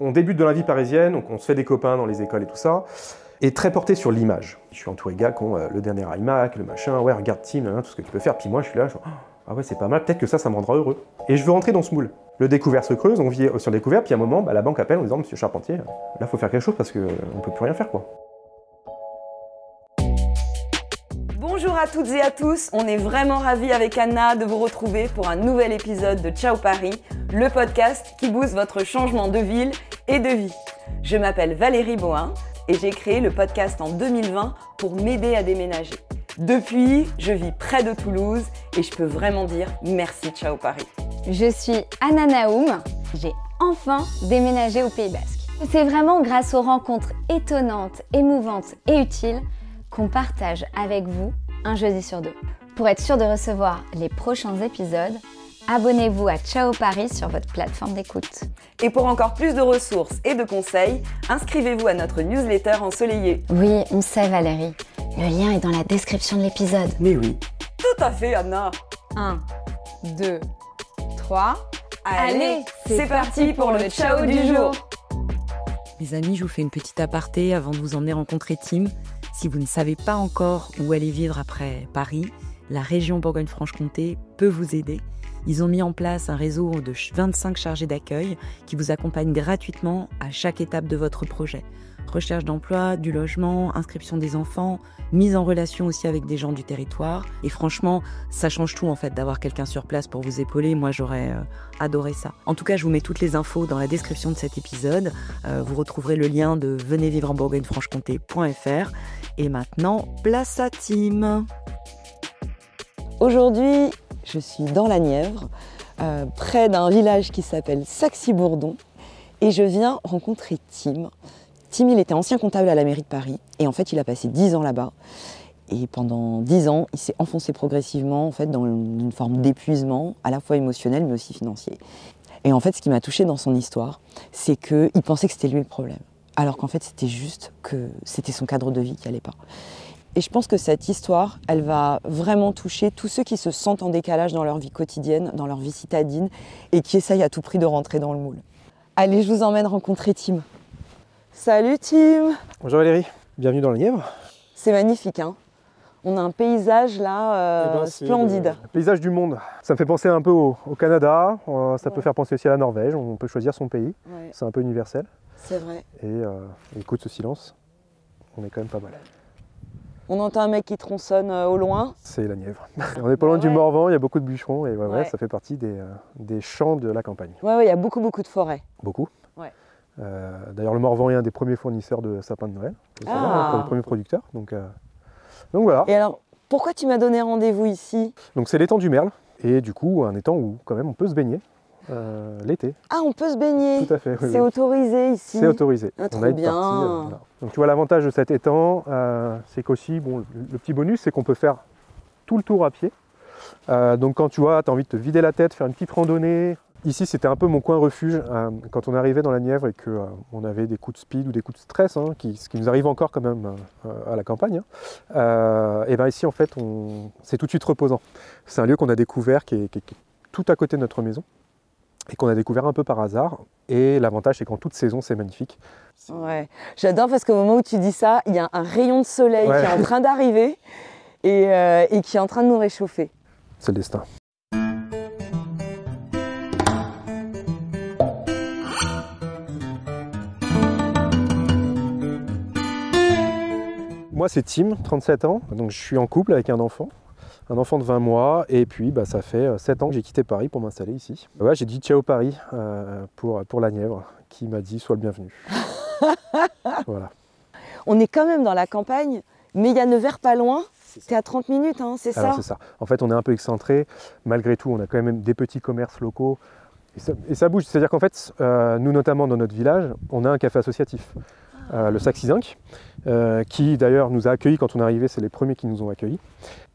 On débute dans la vie parisienne, donc on se fait des copains dans les écoles et tout ça, et très porté sur l'image. Je suis entouré de gars qui ont le dernier iMac, le machin, ouais, regarde Tim, tout ce que tu peux faire. Puis moi, je suis là, ah ouais, c'est pas mal, peut-être que ça me rendra heureux. Et je veux rentrer dans ce moule. Le découvert se creuse, on vit sur le découvert, puis à un moment, la banque appelle en disant, monsieur Charpentier, là, faut faire quelque chose parce qu'on peut plus rien faire, quoi. Bonjour à toutes et à tous, on est vraiment ravis avec Anna de vous retrouver pour un nouvel épisode de Ciao Paris, le podcast qui booste votre changement de ville et de vie. Je m'appelle Valérie Bohin et j'ai créé le podcast en 2020 pour m'aider à déménager. Depuis, je vis près de Toulouse et je peux vraiment dire merci Ciao Paris. Je suis Anna Naoum, j'ai enfin déménagé au Pays Basque. C'est vraiment grâce aux rencontres étonnantes, émouvantes et utiles qu'on partage avec vous un jeudi sur deux. Pour être sûr de recevoir les prochains épisodes, abonnez-vous à Ciao Paris sur votre plateforme d'écoute. Et pour encore plus de ressources et de conseils, inscrivez-vous à notre newsletter ensoleillée. Oui, on sait Valérie, le lien est dans la description de l'épisode. Mais oui. Tout à fait Anna. 1, 2, 3... Allez, c'est parti pour le ciao du jour. Mes amis, je vous fais une petite aparté avant de vous emmener rencontrer Tim. Si vous ne savez pas encore où aller vivre après Paris, la région Bourgogne-Franche-Comté peut vous aider. Ils ont mis en place un réseau de 25 chargés d'accueil qui vous accompagnent gratuitement à chaque étape de votre projet. Recherche d'emploi, du logement, inscription des enfants, mise en relation aussi avec des gens du territoire. Et franchement, ça change tout en fait d'avoir quelqu'un sur place pour vous épauler. Moi, j'aurais adoré ça. En tout cas, je vous mets toutes les infos dans la description de cet épisode. Vous retrouverez le lien de venezvivre-en-bourgogne-franche-comté.fr. Et maintenant, place à Tim. Aujourd'hui, je suis dans la Nièvre, près d'un village qui s'appelle Saxy-Bourdon. Et je viens rencontrer Tim. Tim, il était ancien comptable à la mairie de Paris et en fait, il a passé 10 ans là-bas. Et pendant 10 ans, il s'est enfoncé progressivement en fait, dans une forme d'épuisement, à la fois émotionnel mais aussi financier. Et en fait, ce qui m'a touchée dans son histoire, c'est qu'il pensait que c'était lui le problème. Alors qu'en fait, c'était juste que c'était son cadre de vie qui n'allait pas. Et je pense que cette histoire, elle va vraiment toucher tous ceux qui se sentent en décalage dans leur vie quotidienne, dans leur vie citadine et qui essayent à tout prix de rentrer dans le moule. Allez, je vous emmène rencontrer Tim. Salut Tim! Bonjour Valérie, bienvenue dans la Nièvre. C'est magnifique, hein? On a un paysage là splendide. Le paysage du monde. Ça me fait penser un peu au Canada, ça peut faire penser aussi à la Norvège, on peut choisir son pays, c'est un peu universel. C'est vrai. Et écoute ce silence, on est quand même pas mal. On entend un mec qui tronçonne au loin. C'est la Nièvre. On n'est pas loin du Morvan, il y a beaucoup de bûcherons et ça fait partie des champs de la campagne. Ouais, il y a beaucoup de forêts. Beaucoup. Ouais. D'ailleurs, le Morvan est un des premiers fournisseurs de sapins de Noël. C'est le premier producteur. Donc voilà. Et alors, pourquoi tu m'as donné rendez-vous ici? Donc c'est l'étang du Merle. Et du coup, un étang où quand même on peut se baigner l'été. Ah, on peut se baigner. Tout à fait. C'est autorisé ici. C'est autorisé. Ah, trop on a une bien. partie, voilà. Donc tu vois, l'avantage de cet étang, c'est qu'aussi, le petit bonus, c'est qu'on peut faire tout le tour à pied. Donc quand tu vois, tu as envie de te vider la tête, faire une petite randonnée. Ici, c'était un peu mon coin refuge quand on arrivait dans la Nièvre et qu'on avait des coups de speed ou des coups de stress, ce qui nous arrive encore quand même à la campagne. Et bien ici, en fait, c'est tout de suite reposant. C'est un lieu qu'on a découvert qui est tout à côté de notre maison et qu'on a découvert un peu par hasard. Et l'avantage, c'est qu'en toute saison, c'est magnifique. Ouais, j'adore parce qu'au moment où tu dis ça, il y a un rayon de soleil qui est en train d'arriver et qui est en train de nous réchauffer. C'est le destin. Moi, c'est Tim, 37 ans, donc je suis en couple avec un enfant de 20 mois, et puis ça fait 7 ans que j'ai quitté Paris pour m'installer ici. Ouais, j'ai dit ciao Paris pour la Nièvre, qui m'a dit sois le bienvenu. Voilà. On est quand même dans la campagne, mais il y a Nevers pas loin, c'est à 30 minutes, hein, c'est ça? Alors c'est ça. En fait, on est un peu excentré, malgré tout, on a quand même des petits commerces locaux, et ça bouge. C'est-à-dire qu'en fait, nous notamment dans notre village, on a un café associatif. Le Saxy Zinc, qui d'ailleurs nous a accueillis quand on est arrivé, c'est les premiers qui nous ont accueillis.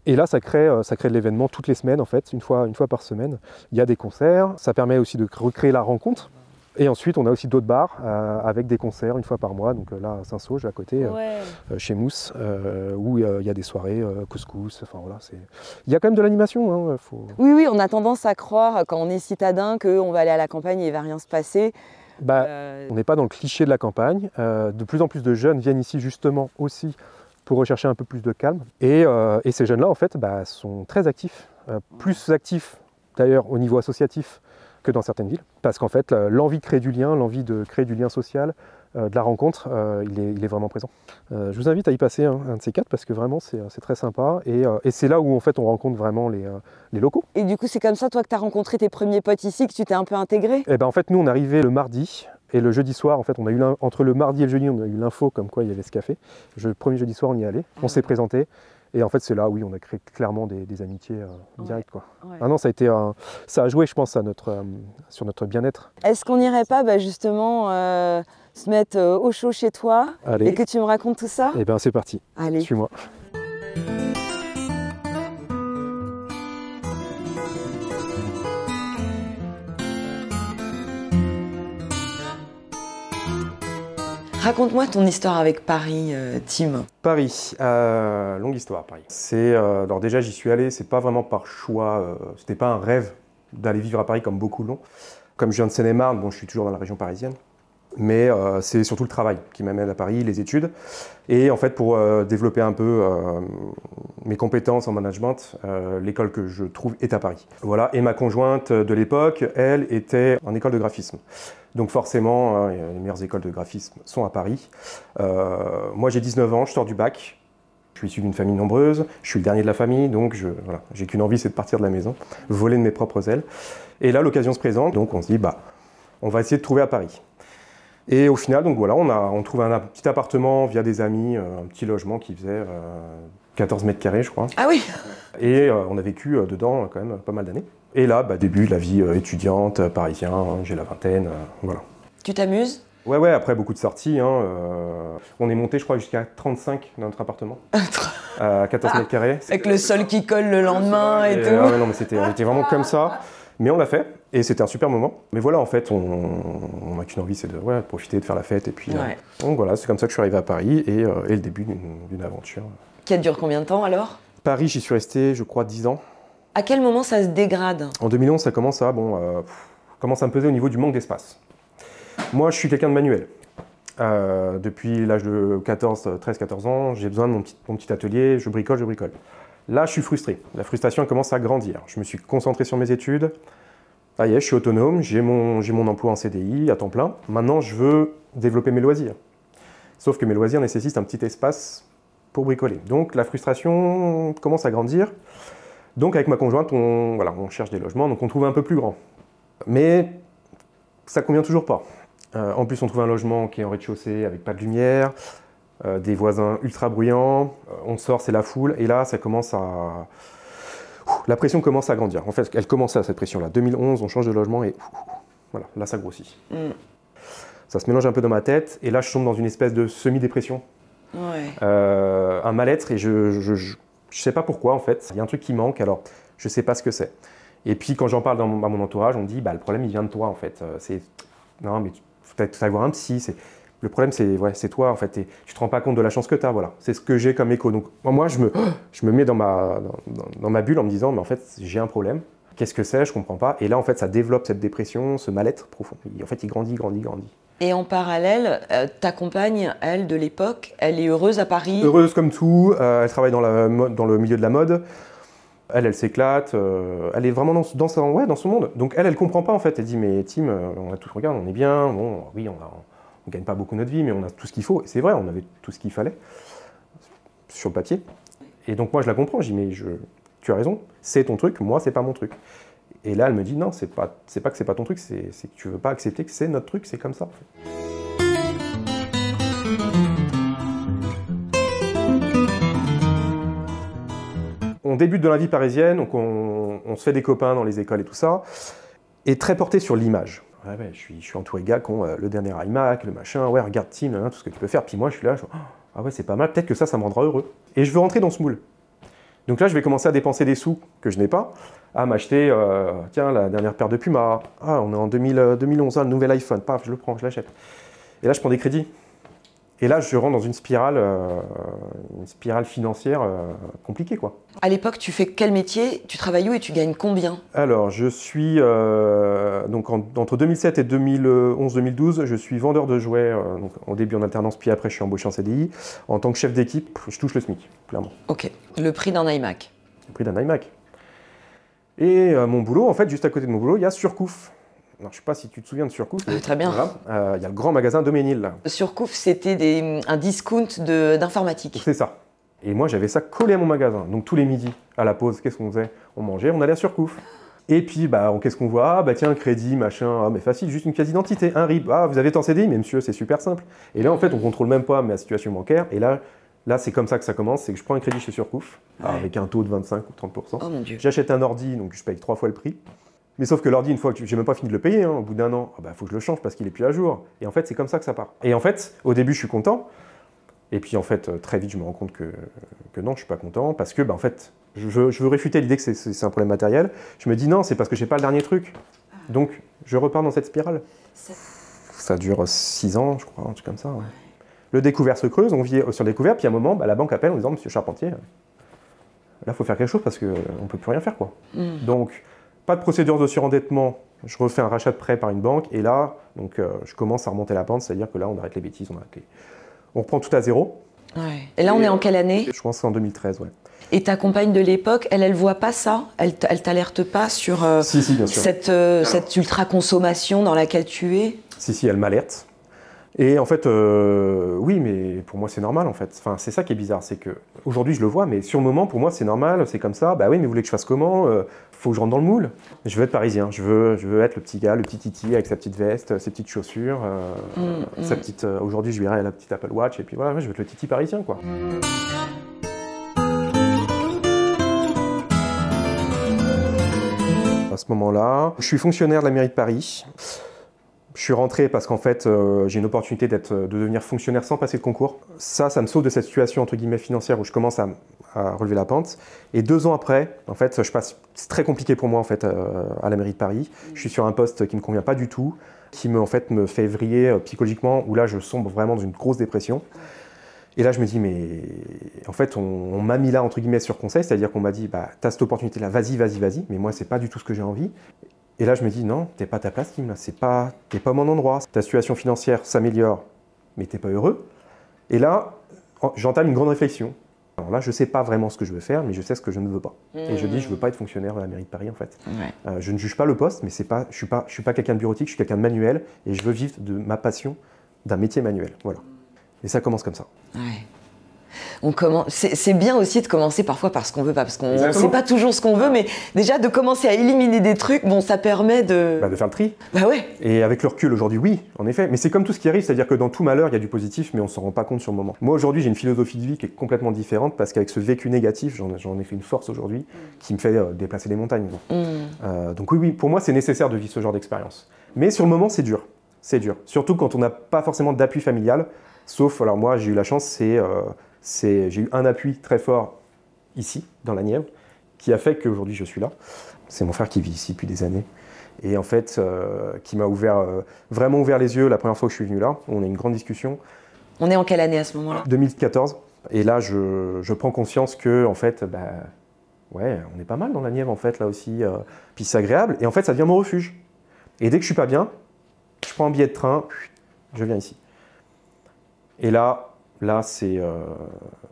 Et là, ça crée de l'événement toutes les semaines, en fait, une fois par semaine. Il y a des concerts, ça permet aussi de recréer la rencontre. Et ensuite, on a aussi d'autres bars avec des concerts une fois par mois. Donc là, à Saint-Sauge, à côté, chez Mousse, où il y a des soirées, couscous. Enfin voilà, il y a quand même de l'animation. Hein, Oui, on a tendance à croire quand on est citadin qu'on va aller à la campagne et il ne va rien se passer. On n'est pas dans le cliché de la campagne. De plus en plus de jeunes viennent ici justement aussi pour rechercher un peu plus de calme. Et ces jeunes-là, en fait, sont très actifs, plus actifs d'ailleurs au niveau associatif que dans certaines villes, parce qu'en fait, l'envie de créer du lien, l'envie de créer du lien social, de la rencontre, il est vraiment présent. Je vous invite à y passer un de ces quatre, parce que vraiment, c'est très sympa, et c'est là où en fait, on rencontre vraiment les locaux. Et du coup, c'est comme ça, toi, que tu as rencontré tes premiers potes ici, que tu t'es un peu intégré? Et en fait, nous, on est arrivés le mardi, et le jeudi soir, en fait, on a eu entre le mardi et le jeudi, on a eu l'info comme quoi il y avait ce café. Le premier jeudi soir, on y est allé, on s'est présenté. Et en fait, c'est là, oui, on a créé clairement des amitiés directes, quoi. Ouais. Ah non, ça a joué, je pense, sur notre bien-être. Est-ce qu'on n'irait pas justement se mettre au chaud chez toi? Allez. Et que tu me racontes tout ça? Et c'est parti. Allez. Suis-moi. Raconte-moi ton histoire avec Paris, Tim. Paris, longue histoire, Paris. Alors déjà, j'y suis allé, c'est pas vraiment par choix, c'était pas un rêve d'aller vivre à Paris comme beaucoup l'ont. Comme je viens de Seine-et-Marne, bon, je suis toujours dans la région parisienne, mais c'est surtout le travail qui m'amène à Paris, les études. Et en fait, pour développer un peu mes compétences en management, l'école que je trouve est à Paris. Voilà. Et ma conjointe de l'époque, elle, était en école de graphisme. Donc forcément, les meilleures écoles de graphisme sont à Paris. Moi, j'ai 19 ans, je sors du bac. Je suis issu d'une famille nombreuse, je suis le dernier de la famille, donc voilà, j'ai qu'une envie, c'est de partir de la maison, voler de mes propres ailes. Et là, l'occasion se présente, donc on se dit, on va essayer de trouver à Paris. Et au final, donc voilà, on trouve un petit appartement via des amis, un petit logement qui faisait 14 mètres carrés, je crois. Ah oui. Et on a vécu dedans quand même pas mal d'années. Et là, début de la vie étudiante, parisien, j'ai la vingtaine, voilà. Tu t'amuses? Ouais, après beaucoup de sorties. On est monté, je crois, jusqu'à 35 dans notre appartement. À 14 mètres carrés. Avec le sol qui colle le lendemain et tout. Ah ouais, non, mais on était vraiment comme ça. Mais on l'a fait, et c'était un super moment. Mais voilà, en fait, on n'a qu'une envie, c'est de profiter, de faire la fête. Et puis, donc voilà, c'est comme ça que je suis arrivé à Paris, et le début d'une aventure. Qui dure combien de temps alors? Paris, j'y suis resté, je crois, 10 ans. À quel moment ça se dégrade? En 2011, ça commence à me peser au niveau du manque d'espace. Moi, je suis quelqu'un de manuel. Depuis l'âge de 13-14 ans, j'ai besoin de mon petit atelier, je bricole. Là, je suis frustré. La frustration commence à grandir. Je me suis concentré sur mes études. Ça y est, je suis autonome, j'ai mon emploi en CDI à temps plein. Maintenant, je veux développer mes loisirs. Sauf que mes loisirs nécessitent un petit espace pour bricoler. Donc, la frustration commence à grandir. Donc, avec ma conjointe, on cherche des logements, donc on trouve un peu plus grand. Mais ça ne convient toujours pas. En plus, on trouve un logement qui est en rez-de-chaussée avec pas de lumière, des voisins ultra bruyants, on sort, c'est la foule, et là, ça commence à... La pression commence à grandir. En fait, elle commence à cette pression-là. 2011, on change de logement et voilà, là, ça grossit. Ça se mélange un peu dans ma tête, et là, je tombe dans une espèce de semi-dépression. Ouais. Un mal-être, et je sais pas pourquoi, en fait. Il y a un truc qui manque, alors je sais pas ce que c'est. Et puis, quand j'en parle à mon entourage, on me dit, le problème, il vient de toi, en fait. Non, mais peut-être aller voir un psy. Le problème, c'est toi, en fait. Tu te rends pas compte de la chance que tu as, voilà. C'est ce que j'ai comme écho. Donc, moi, je me mets dans ma bulle en me disant, mais en fait, j'ai un problème. Qu'est-ce que c'est? Je comprends pas. Et là, en fait, ça développe cette dépression, ce mal-être profond. En fait, il grandit. Et en parallèle, ta compagne, elle, de l'époque, elle est heureuse à Paris? Heureuse comme tout. Elle travaille dans le milieu de la mode. Elle s'éclate, elle est vraiment dans son monde. Donc elle comprend pas en fait. Elle dit mais Tim, on a tout, regarde, on est bien. Bon, oui, on gagne pas beaucoup notre vie, mais on a tout ce qu'il faut. Et c'est vrai, on avait tout ce qu'il fallait sur le papier. Et donc moi je la comprends. Je dis mais tu as raison, c'est ton truc, moi c'est pas mon truc. Et là elle me dit non, c'est pas que c'est pas ton truc, c'est que tu veux pas accepter que c'est notre truc, c'est comme ça. En fait. On débute dans la vie parisienne, donc on se fait des copains dans les écoles et tout ça, et très porté sur l'image. Ouais, je suis entouré de gars qui ont le dernier iMac, le machin, ouais, regarde Tim, tout ce que tu peux faire. Puis moi, je suis là, ah ouais, c'est pas mal, peut-être que ça me rendra heureux. Et je veux rentrer dans ce moule. Donc là, je vais commencer à dépenser des sous que je n'ai pas, à m'acheter, tiens, la dernière paire de Puma. Ah, on est en 2011, le nouvel iPhone, paf, je le prends, je l'achète. Et là, je prends des crédits. Et là, je rentre dans une spirale financière compliquée, quoi. À l'époque, tu fais quel métier? Tu travailles où et tu gagnes combien? Alors, je suis, donc entre 2007 et 2011-2012, je suis vendeur de jouets, donc au début en alternance, puis après je suis embauché en CDI. En tant que chef d'équipe, je touche le SMIC, clairement. Ok, le prix d'un iMac. Le prix d'un iMac. Et mon boulot, en fait, juste à côté de mon boulot, il y a Surcouf. Alors, je ne sais pas si tu te souviens de Surcouf. Très bien. Voilà. Il y a le grand magasin Doménil, là. Surcouf, c'était un discount d'informatique. C'est ça. Et moi, j'avais ça collé à mon magasin. Donc, tous les midis, à la pause, qu'est-ce qu'on faisait? On mangeait, on allait à Surcouf. Et puis, qu'est-ce qu'on voit? Tiens, crédit, machin. Ah, mais facile, juste une pièce d'identité, un RIB. Ah, vous avez tant CDI? Mais monsieur, c'est super simple. Et là, en fait, on ne contrôle même pas ma situation bancaire. Et là, c'est comme ça que ça commence. C'est que je prends un crédit chez Surcouf, avec un taux de 25 ou 30%. Oh mon Dieu. J'achète un ordi, donc je paye 3 fois le prix. Mais sauf que l'ordi, une fois que j'ai même pas fini de le payer, au bout d'un an, faut que je le change parce qu'il est plus à jour. Et en fait, c'est comme ça que ça part. Et en fait, au début, je suis content. Et puis en fait, très vite, je me rends compte que non, je suis pas content parce que, en fait, je veux réfuter l'idée que c'est un problème matériel. Je me dis non, c'est parce que j'ai pas le dernier truc. Donc, je repars dans cette spirale. Ça dure 6 ans, je crois, un truc comme ça. Ouais. Le découvert se creuse, on vit sur le découvert, puis à un moment, la banque appelle en disant, monsieur Charpentier, là, il faut faire quelque chose parce qu'on ne peut plus rien faire, quoi. Donc, pas de procédure de surendettement, je refais un rachat de prêt par une banque, et là, je commence à remonter la pente, c'est-à-dire que là, on arrête les bêtises, on reprend tout à zéro. Ouais. Et là, on est en quelle année? Je pense que c'est en 2013, ouais. Et ta compagne de l'époque, elle voit pas ça? Elle t'alerte pas sur Si, bien sûr. cette ultra-consommation dans laquelle tu es? Si, elle m'alerte. Et en fait, oui, mais pour moi, c'est normal, en fait. Enfin, c'est ça qui est bizarre, c'est qu'aujourd'hui, je le vois, mais sur le moment, pour moi, c'est normal, c'est comme ça. Bah oui, mais vous voulez que je fasse comment? Faut que je rentre dans le moule. Je veux être parisien, je veux être le petit gars, le petit Titi avec sa petite veste, ses petites chaussures, sa petite... aujourd'hui, je verrai la petite Apple Watch, et puis voilà, je veux être le Titi parisien, quoi. À ce moment-là, je suis fonctionnaire de la mairie de Paris. Je suis rentré parce qu'en fait, j'ai une opportunité de devenir fonctionnaire sans passer de concours. Ça me sauve de cette situation entre guillemets financière où je commence à relever la pente. Et 2 ans après, en fait, c'est très compliqué pour moi en fait à la mairie de Paris. Je suis sur un poste qui me convient pas du tout, qui me fait vriller psychologiquement, où là je sombre vraiment dans une grosse dépression. Et là je me dis mais en fait on m'a mis là entre guillemets sur conseil, c'est-à-dire qu'on m'a dit t'as cette opportunité là, vas-y, mais moi c'est pas du tout ce que j'ai envie. Et là, je me dis, non, t'es pas à ta place, Tim, t'es pas au mon endroit. Ta situation financière s'améliore, mais t'es pas heureux. Et là, j'entame une grande réflexion. Alors là, je sais pas vraiment ce que je veux faire, mais je sais ce que je ne veux pas. Et je dis, je veux pas être fonctionnaire à la mairie de Paris, en fait. Ouais. Je ne juge pas le poste, mais je suis pas quelqu'un de bureautique, je suis quelqu'un de manuel, et je veux vivre de ma passion d'un métier manuel. Voilà. Et ça commence comme ça. Ouais. C'est bien aussi de commencer parfois par ce qu'on veut pas, parce qu'on ne sait pas toujours ce qu'on veut, mais déjà de commencer à éliminer des trucs, ça permet de... de faire le tri. Ouais. Et avec le recul aujourd'hui, oui, en effet. Mais c'est comme tout ce qui arrive, c'est-à-dire que dans tout malheur, il y a du positif, mais on s'en rend pas compte sur le moment. Moi aujourd'hui, j'ai une philosophie de vie qui est complètement différente, parce qu'avec ce vécu négatif, j'en ai fait une force aujourd'hui, qui me fait déplacer les montagnes. Donc oui, pour moi, c'est nécessaire de vivre ce genre d'expérience. Mais sur le moment, c'est dur. C'est dur. Surtout quand on n'a pas forcément d'appui familial, sauf, alors moi, j'ai eu la chance, j'ai eu un appui très fort ici, dans la Nièvre, qui a fait qu'aujourd'hui je suis là. C'est mon frère qui vit ici depuis des années. Et en fait, qui m'a vraiment ouvert les yeux la première fois que je suis venu là. On a eu une grande discussion. On est en quelle année à ce moment-là? 2014. Et là, je prends conscience que, en fait, ouais, on est pas mal dans la Nièvre, en fait, là aussi. Puis c'est agréable. Et en fait, ça devient mon refuge. Et dès que je suis pas bien, je prends un billet de train, je viens ici. Et là,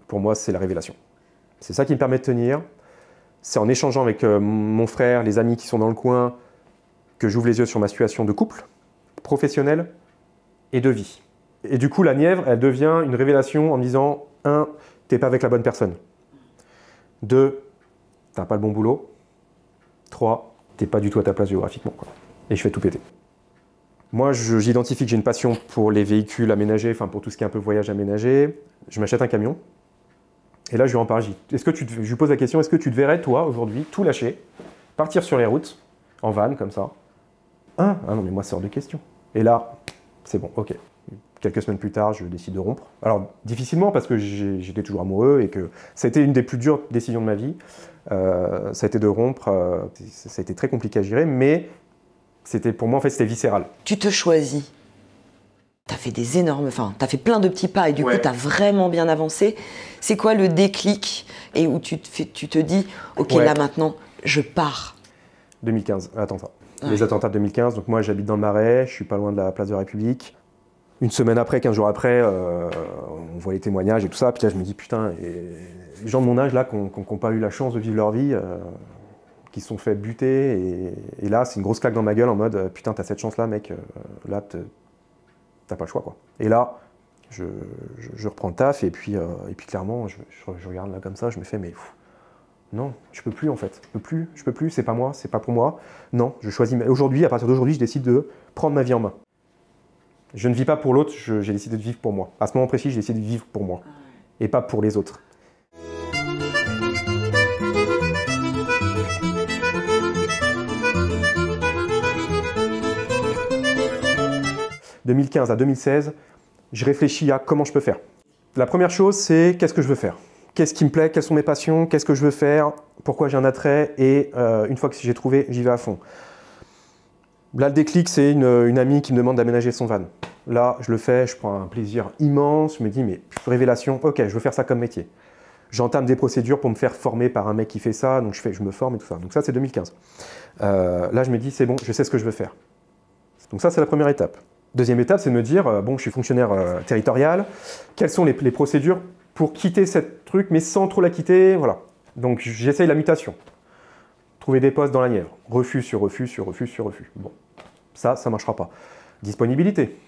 pour moi, c'est la révélation. C'est ça qui me permet de tenir. C'est en échangeant avec mon frère, les amis qui sont dans le coin, que j'ouvre les yeux sur ma situation de couple, professionnelle et de vie. Et du coup, la Nièvre, elle devient une révélation en me disant 1, t'es pas avec la bonne personne. 2, t'as pas le bon boulot. 3, t'es pas du tout à ta place géographiquement, quoi. Et je fais tout péter. Moi, j'identifie que j'ai une passion pour les véhicules aménagés, enfin pour tout ce qui est un peu voyage aménagé. Je m'achète un camion. Et là, je lui en parle. Je lui pose la question, est-ce que tu te verrais, toi, aujourd'hui, tout lâcher, partir sur les routes, en van, comme ça? Ah non, mais moi, c'est hors de question. Et là, c'est bon, ok. Quelques semaines plus tard, je décide de rompre. Alors, difficilement, parce que j'étais toujours amoureux et que ça a été une des plus dures décisions de ma vie. Ça a été de rompre. Ça a été très compliqué à gérer, mais... pour moi, en fait, c'était viscéral. Tu te choisis. Tu as fait des énormes, enfin, tu as fait plein de petits pas et du coup, tu as vraiment bien avancé. C'est quoi le déclic et où tu te dis, ok, là maintenant, je pars? 2015, attentat. Les attentats de 2015, donc moi j'habite dans le Marais, je suis pas loin de la place de la République. Une semaine après, 15 jours après, on voit les témoignages et tout ça, puis là je me dis putain, les gens de mon âge là qui n'ont pas eu la chance de vivre leur vie, qui se sont fait buter, et là c'est une grosse claque dans ma gueule en mode putain t'as cette chance là mec, là t'as pas le choix quoi. Et là, je reprends le taf et puis clairement je regarde là comme ça, je me fais mais non, je peux plus en fait, je peux plus, c'est pas moi, c'est pas pour moi. Non, je choisis. Aujourd'hui, à partir d'aujourd'hui, je décide de prendre ma vie en main. Je ne vis pas pour l'autre, j'ai décidé de vivre pour moi. À ce moment précis, j'ai décidé de vivre pour moi et pas pour les autres. De 2015 à 2016, je réfléchis à comment je peux faire. La première chose, c'est qu'est-ce que je veux faire? Qu'est-ce qui me plaît? Quelles sont mes passions? Qu'est-ce que je veux faire? Pourquoi j'ai un attrait? Et une fois que j'ai trouvé, j'y vais à fond. Là, le déclic, c'est une amie qui me demande d'aménager son van. Là, je le fais, je prends un plaisir immense. Je me dis, mais révélation, ok, je veux faire ça comme métier. J'entame des procédures pour me faire former par un mec qui fait ça, donc je me forme et tout ça. Donc ça, c'est 2015. Là, je me dis, c'est bon, je sais ce que je veux faire. Donc ça, c'est la première étape. Deuxième étape, c'est de me dire, bon, je suis fonctionnaire territorial. Quelles sont les procédures pour quitter cette truc, mais sans trop la quitter, voilà. Donc j'essaye la mutation. Trouver des postes dans la Nièvre. Refus sur refus sur refus sur refus. Bon, ça ne marchera pas. Disponibilité.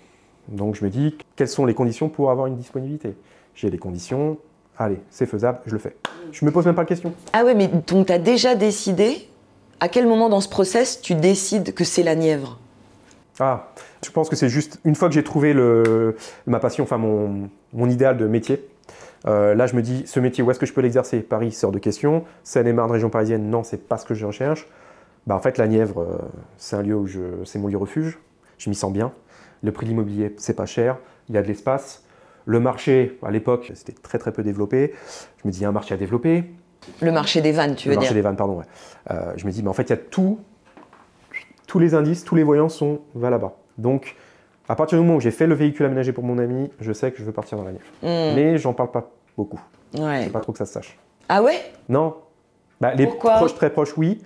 Donc je me dis, quelles sont les conditions pour avoir une disponibilité? J'ai les conditions, allez, c'est faisable, je le fais. Je me pose même pas la question. Ah ouais, mais donc tu as déjà décidé, à quel moment dans ce process tu décides que c'est la Nièvre? Ah, je pense que c'est juste, une fois que j'ai trouvé ma passion, enfin mon idéal de métier, là, je me dis, ce métier, où est-ce que je peux l'exercer? Paris sort de question. Seine-et-Marne, région parisienne, non, c'est pas ce que je recherche. Bah, en fait, la Nièvre, c'est un lieu où c'est mon lieu refuge. Je m'y sens bien. Le prix de l'immobilier, c'est pas cher. Il y a de l'espace. Le marché, à l'époque, c'était très très peu développé. Je me dis, il y a un marché à développer. Le marché des vannes, tu veux dire? Le marché des vannes, pardon, ouais. Je me dis, mais en fait, il y a tout. Tous les indices, tous les voyants va là-bas. Donc, à partir du moment où j'ai fait le véhicule aménagé pour mon ami, je sais que je veux partir dans la Nièvre. Mais j'en parle pas beaucoup. Ouais. Je veux pas trop que ça se sache. Ah ouais? Non. Bah, les Pourquoi? proches, très proches, oui.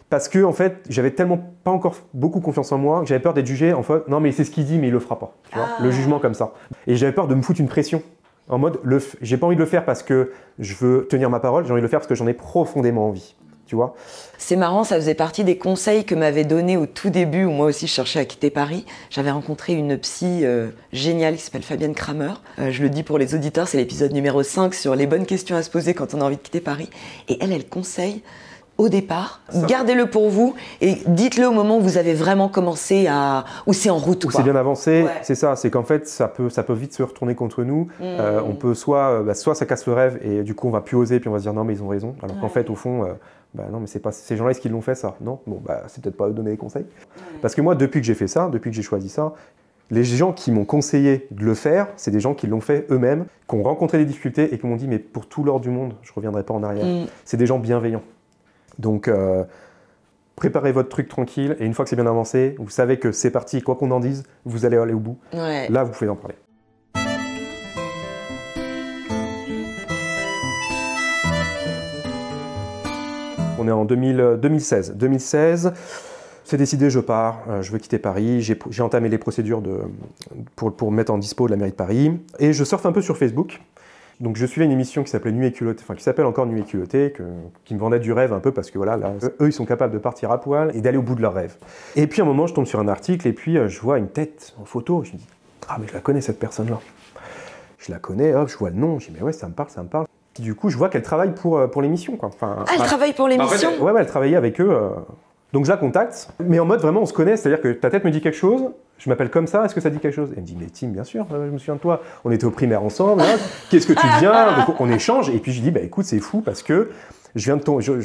Parce que, en fait, j'avais tellement pas encore beaucoup confiance en moi que j'avais peur d'être jugé en fait, non, mais c'est ce qu'il dit, mais il le fera pas. Tu vois, le jugement comme ça. Et j'avais peur de me foutre une pression. En mode, j'ai pas envie de le faire parce que je veux tenir ma parole, j'ai envie de le faire parce que j'en ai profondément envie. Tu vois? C'est marrant, ça faisait partie des conseils que m'avait donné au tout début, où moi aussi je cherchais à quitter Paris. J'avais rencontré une psy géniale qui s'appelle Fabienne Kramer. Je le dis pour les auditeurs, c'est l'épisode numéro 5 sur les bonnes questions à se poser quand on a envie de quitter Paris. Et elle conseille au départ, gardez-le pour vous et dites-le au moment où vous avez vraiment commencé à... où c'est en route. Où c'est bien avancé, c'est ça, c'est qu'en fait ça peut vite se retourner contre nous. On peut soit ça casse le rêve et du coup on va plus oser puis on va se dire non mais ils ont raison. Alors qu'en fait au fond, non mais c'est pas ces gens-là, est-ce qu'ils l'ont fait ça? Non, bon c'est peut-être pas eux donner des conseils. Parce que moi depuis que j'ai fait ça, depuis que j'ai choisi ça, les gens qui m'ont conseillé de le faire, c'est des gens qui l'ont fait eux-mêmes, qui ont rencontré des difficultés et qui m'ont dit mais pour tout l'or du monde, je reviendrai pas en arrière. C'est des gens bienveillants. Donc, préparez votre truc tranquille et une fois que c'est bien avancé, vous savez que c'est parti, quoi qu'on en dise, vous allez aller au bout. Ouais. Là, vous pouvez en parler. On est en 2016. 2016, c'est décidé, je pars, je veux quitter Paris. J'ai entamé les procédures pour me mettre en dispo de la mairie de Paris. Et je surfe un peu sur Facebook. Donc je suivais une émission qui s'appelait Nuit et culottée, enfin qui s'appelle encore Nuit et culottée, qui me vendait du rêve un peu parce que voilà, là, eux ils sont capables de partir à poil et d'aller au bout de leur rêve. Et puis à un moment je tombe sur un article et puis je vois une tête en photo, je me dis ah mais je la connais cette personne-là. Je la connais, hop, je vois le nom, je dis mais ouais ça me parle, ça me parle. Puis du coup je vois qu'elle travaille pour l'émission quoi. Enfin, elle travaille pour l'émission? En fait, ouais, elle travaillait avec eux. Donc je la contacte, mais en mode vraiment on se connaît, c'est-à-dire que ta tête me dit quelque chose, je m'appelle comme ça, est-ce que ça dit quelque chose? Elle me dit mais Tim, bien sûr, je me souviens de toi, on était au primaire ensemble, hein. Qu'est-ce que tu deviens? Donc on échange, et puis je dis bah écoute c'est fou parce que je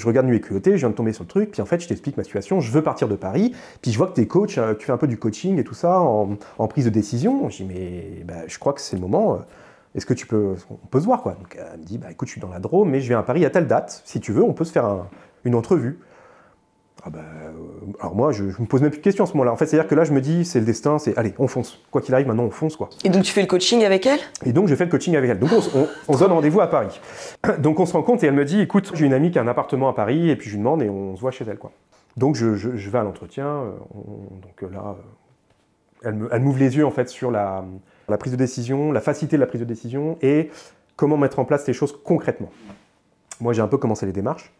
regarde Nuit et culottée, je viens de tomber sur le truc, puis en fait je t'explique ma situation, je veux partir de Paris, puis je vois que tu es coach, tu fais un peu du coaching et tout ça en prise de décision, je dis mais je crois que c'est le moment, est-ce que on peut se voir quoi? Donc elle me dit bah écoute je suis dans la Drôme, mais je viens à Paris à telle date, si tu veux on peut se faire une entrevue. Alors moi, je me pose même plus de questions à ce moment-là. En fait, c'est-à-dire que là, je me dis, c'est le destin, c'est allez, on fonce. Quoi qu'il arrive, maintenant, on fonce, quoi. Et donc, tu fais le coaching avec elle? Et donc, je fais le coaching avec elle. Donc, on se donne rendez-vous à Paris. Donc, on se rencontre et elle me dit, écoute, j'ai une amie qui a un appartement à Paris, et puis je lui demande, et on se voit chez elle, quoi. Donc, je vais à l'entretien. Donc là, elle m'ouvre les yeux, en fait, sur la prise de décision, la facilité de la prise de décision, et comment mettre en place les choses concrètement. Moi, j'ai un peu commencé les démarches.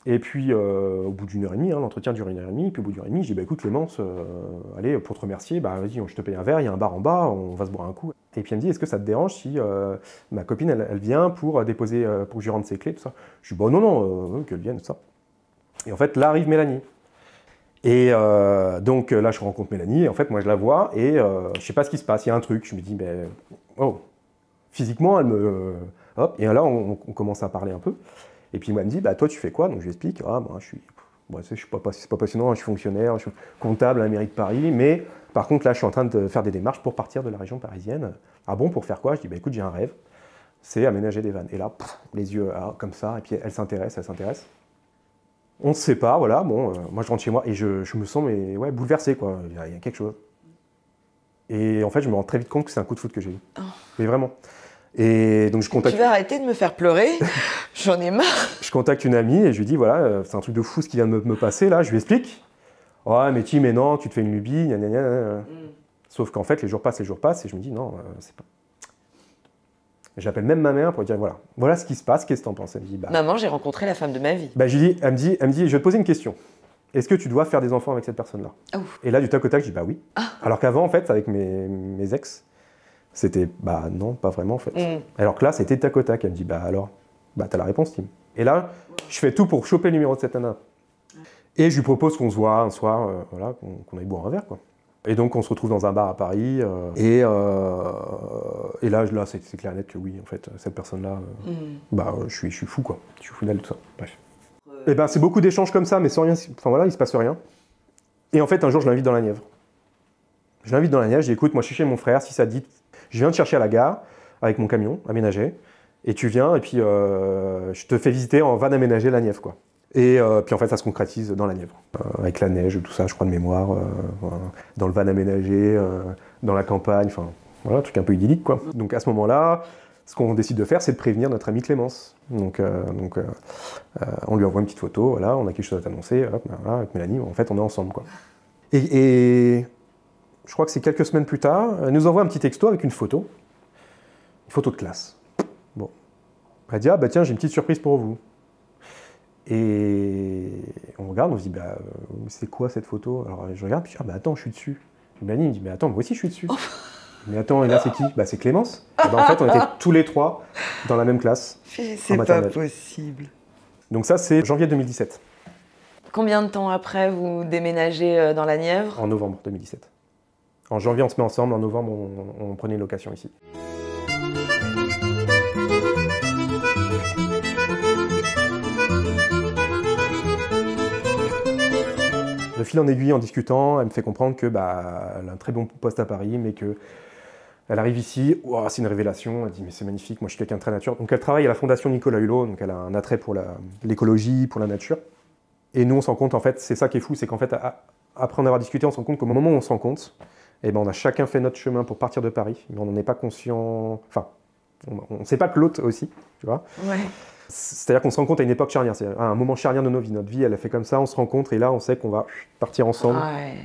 Et puis, au bout d'1 heure et demie, l'entretien dure 1 heure et demie, puis au bout d'1 heure et demie, je dis, écoute Clémence, allez, pour te remercier, vas-y, je te paye un verre, il y a un bar en bas, on va se boire un coup. Et puis elle me dit, est-ce que ça te dérange si ma copine, elle vient pour déposer, pour que je lui rende ses clés, tout ça. Je dis, non, qu'elle vienne, tout ça. Et en fait, là arrive Mélanie. Et donc là, je rencontre Mélanie, et en fait, moi, je la vois, et je sais pas ce qui se passe, il y a un truc, je me dis, physiquement, elle me... Hop, et là, on commence à parler un peu. Et puis moi, elle me dit, toi tu fais quoi? Donc je lui explique, moi je suis pas passionnant, je suis fonctionnaire, je suis comptable à la mairie de Paris, mais par contre là je suis en train de faire des démarches pour partir de la région parisienne. Ah bon, pour faire quoi? Je dis, écoute, j'ai un rêve, c'est aménager des vannes. Et là, les yeux comme ça, et puis elle s'intéresse. On se sépare, voilà, moi je rentre chez moi et je me sens bouleversé, quoi, il y a quelque chose. Et en fait, je me rends très vite compte que c'est un coup de foudre que j'ai eu. Oh. Mais vraiment. Et donc je contacte... Tu vas arrêter de me faire pleurer, j'en ai marre. Je contacte une amie et je lui dis, voilà, c'est un truc de fou ce qui vient de me passer là, je lui explique. Ouais, mais Tim, mais non, tu te fais une lubie, gna gna gna. Sauf qu'en fait, les jours passent, et je me dis, non, c'est pas... J'appelle même ma mère pour lui dire, voilà ce qui se passe, qu'est-ce que t'en penses? Elle me dit, maman, j'ai rencontré la femme de ma vie. Elle me dit, je vais te poser une question. Est-ce que tu dois faire des enfants avec cette personne-là? Et là, du tac au tac, je dis, oui. Alors qu'avant, en fait, avec mes ex, c'était, non, pas vraiment en fait. Alors que là, c'était tac au tac. Elle me dit, alors, t'as la réponse, Tim. Et là, je fais tout pour choper le numéro de cette nana. Et je lui propose qu'on se voit un soir, qu'on aille boire un verre, quoi. Et donc, on se retrouve dans un bar à Paris. Et là, c'est clair et net que oui, en fait, cette personne-là, je suis fou, quoi. Je suis fou d'elle, tout ça. Bref. Et c'est beaucoup d'échanges comme ça, mais sans rien. Enfin voilà, il se passe rien. Et en fait, un jour, je l'invite dans la Nièvre. Je dis, écoute, moi, je suis chez mon frère, si ça te dit, je viens te chercher à la gare avec mon camion aménagé, et tu viens, et puis je te fais visiter en van aménagé la Nièvre, quoi. Et puis en fait, ça se concrétise dans la Nièvre, avec la neige, tout ça, je crois de mémoire, dans le van aménagé, dans la campagne, enfin voilà, un truc un peu idyllique, quoi. Donc à ce moment-là, ce qu'on décide de faire, c'est de prévenir notre amie Clémence. Donc on lui envoie une petite photo, voilà, on a quelque chose à t'annoncer, avec Mélanie, en fait, on est ensemble, quoi. Et je crois que c'est quelques semaines plus tard, elle nous envoie un petit texto avec une photo de classe. Bon. Elle dit, tiens, j'ai une petite surprise pour vous. Et on regarde, on se dit, c'est quoi cette photo? Alors je regarde, puis attends, je suis dessus. Et Mélanie me dit, mais attends, moi aussi je suis dessus. Mais attends, et là c'est qui? C'est Clémence. Et en fait, on était tous les trois dans la même classe. C'est pas possible. Donc ça, c'est janvier 2017. Combien de temps après vous déménagez dans la Nièvre? En novembre 2017. En janvier, on se met ensemble, en novembre, on prenait une location ici. De fil en aiguille, en discutant, elle me fait comprendre que elle a un très bon poste à Paris, mais qu'elle arrive ici, c'est une révélation, elle dit mais c'est magnifique, moi je suis quelqu'un de très nature. Donc elle travaille à la Fondation Nicolas Hulot, donc elle a un attrait pour l'écologie, pour la nature. Et nous on se rend compte, en fait, c'est ça qui est fou, c'est qu'en fait, après en avoir discuté, on se rend compte qu'au moment où on se rend compte, on a chacun fait notre chemin pour partir de Paris, mais on n'en est pas conscient, enfin, on ne sait pas que l'autre aussi, tu vois. Ouais. C'est-à-dire qu'on se rend compte à une époque charnière, c'est un moment charnière de nos vies. Notre vie, elle a fait comme ça, on se rencontre et là, on sait qu'on va partir ensemble. Ouais.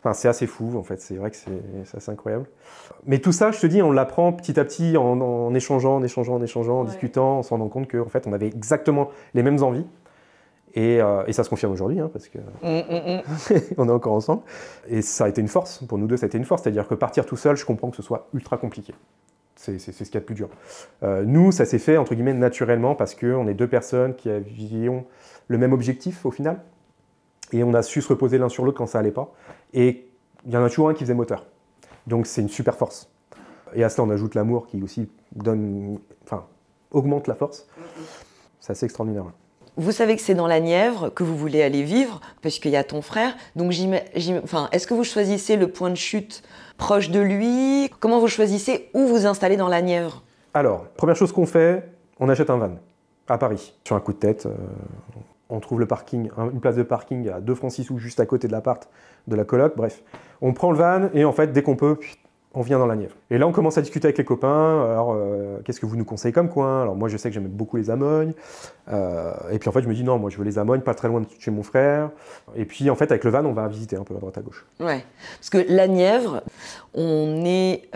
Enfin, c'est assez fou, en fait, c'est vrai que c'est assez incroyable. Mais tout ça, je te dis, on l'apprend petit à petit en échangeant, en discutant, en se rendant compte qu'en fait, on avait exactement les mêmes envies. Et ça se confirme aujourd'hui, parce que on est encore ensemble. Et ça a été une force, pour nous deux, ça a été une force. C'est-à-dire que partir tout seul, je comprends que ce soit ultra compliqué. C'est ce qu'il y a de plus dur. Nous, ça s'est fait, entre guillemets, naturellement, parce qu'on est deux personnes qui avions le même objectif, au final. Et on a su se reposer l'un sur l'autre quand ça allait pas. Et il y en a toujours un qui faisait moteur. Donc c'est une super force. Et à cela, on ajoute l'amour qui aussi augmente la force. C'est assez extraordinaire. Vous savez que c'est dans la Nièvre que vous voulez aller vivre, parce qu'il y a ton frère. Donc, est-ce que vous choisissez le point de chute proche de lui? Comment vous choisissez où vous installez dans la Nièvre? Alors, première chose qu'on fait, on achète un van à Paris. Sur un coup de tête, on trouve le parking, une place de parking à 2 francs 6 sous juste à côté de l'appart de la coloc, bref. On prend le van et en fait, dès qu'on peut, on vient dans la Nièvre. Et là, on commence à discuter avec les copains. Alors, qu'est-ce que vous nous conseillez comme coin? Alors, moi, je sais que j'aime beaucoup les Amognes. Et puis, en fait, je me dis, non, moi, je veux les Amognes, pas très loin de chez mon frère. Et puis, en fait, avec le van, on va visiter un peu à droite à gauche. Ouais. Parce que la Nièvre, on est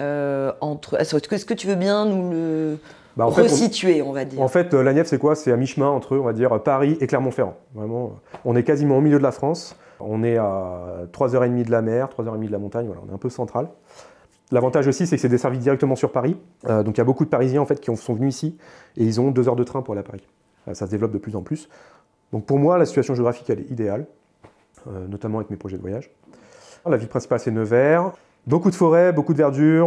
entre. Est-ce que tu veux bien nous le resituer, on va dire? En fait, la Nièvre, c'est quoi? C'est à mi-chemin entre, on va dire, Paris et Clermont-Ferrand. Vraiment, on est quasiment au milieu de la France. On est à 3h30 de la mer, 3h30 de la montagne. Voilà, on est un peu central. L'avantage aussi, c'est que c'est desservi directement sur Paris. Donc il y a beaucoup de Parisiens en fait, qui sont venus ici et ils ont 2 heures de train pour aller à Paris. Ça se développe de plus en plus. Donc pour moi, la situation géographique, elle est idéale, notamment avec mes projets de voyage. La ville principale, c'est Nevers. Beaucoup de forêts, beaucoup de verdure.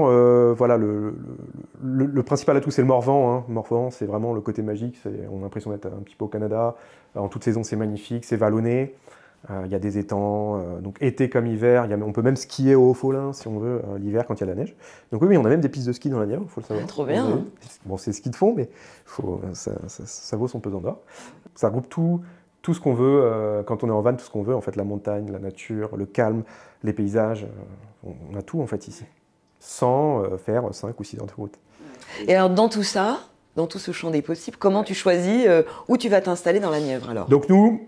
Voilà, le principal atout, c'est le Morvan. Hein. Morvan, c'est vraiment le côté magique. On a l'impression d'être un petit peu au Canada. En toute saison, c'est magnifique, c'est vallonné. Il y a des étangs, donc été comme hiver, on peut même skier au Haut-Folin si on veut, l'hiver quand il y a de la neige. Donc oui, on a même des pistes de ski dans la Nièvre, il faut le savoir. Trop bien. Bon, c'est ski de fond, mais ça vaut son pesant d'or. Ça regroupe tout ce qu'on veut, quand on est en van, tout ce qu'on veut, en fait, la montagne, la nature, le calme, les paysages, on a tout en fait ici, sans faire 5 ou 6 heures de route. Et alors dans tout ça, dans tout ce champ des possibles, comment tu choisis où tu vas t'installer dans la Nièvre alors? Donc nous,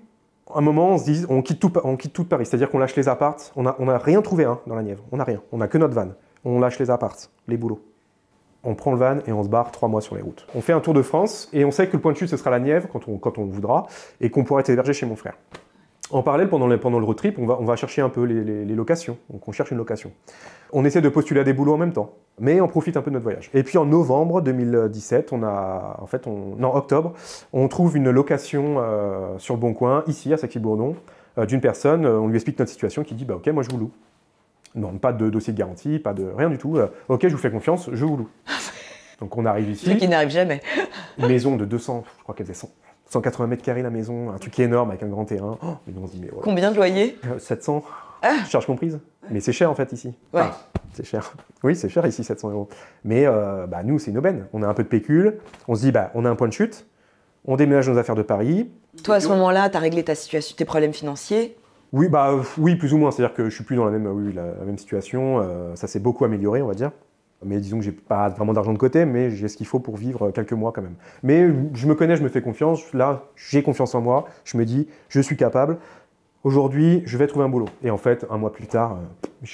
à un moment, on se dit, on quitte tout Paris, c'est-à-dire qu'on lâche les apparts. On n'a rien trouvé dans la Nièvre, on n'a rien. On n'a que notre van. On lâche les apparts, les boulots. On prend le van et on se barre 3 mois sur les routes. On fait un tour de France et on sait que le point de chute, ce sera la Nièvre quand on voudra et qu'on pourra être hébergé chez mon frère. En parallèle, pendant le road trip, on va chercher un peu les locations. Donc on cherche une location. On essaie de postuler à des boulots en même temps, mais on profite un peu de notre voyage. Et puis en novembre 2017, octobre, on trouve une location sur le Bon Coin, ici à Saxy-Bourdon, d'une personne. On lui explique notre situation, qui dit bah, ok, moi je vous loue. Non, pas de dossier de garantie, pas de rien du tout. Ok, je vous fais confiance, je vous loue. Donc on arrive ici. Ce qui n'arrive jamais. Une maison de 200, je crois qu'elle faisait 180 mètres carrés la maison, un truc qui est énorme avec un grand terrain. Oh, mais on se dit, mais voilà. Combien de loyer? 700, charges comprises. Mais c'est cher en fait ici. Ouais. Ah, c'est cher. Oui, c'est cher ici, 700 €. Mais nous, c'est une aubaine. On a un peu de pécule. On se dit, on a un point de chute. On déménage nos affaires de Paris. Toi, à ce moment-là, tu as réglé ta situation, tes problèmes financiers? Oui, oui, plus ou moins. C'est-à-dire que je suis plus dans la même situation. Ça s'est beaucoup amélioré, on va dire. Mais disons que j'ai pas vraiment d'argent de côté, mais j'ai ce qu'il faut pour vivre quelques mois quand même. Mais je me connais, je me fais confiance. Là, j'ai confiance en moi. Je me dis, je suis capable. Aujourd'hui, je vais trouver un boulot. Et en fait, un mois plus tard,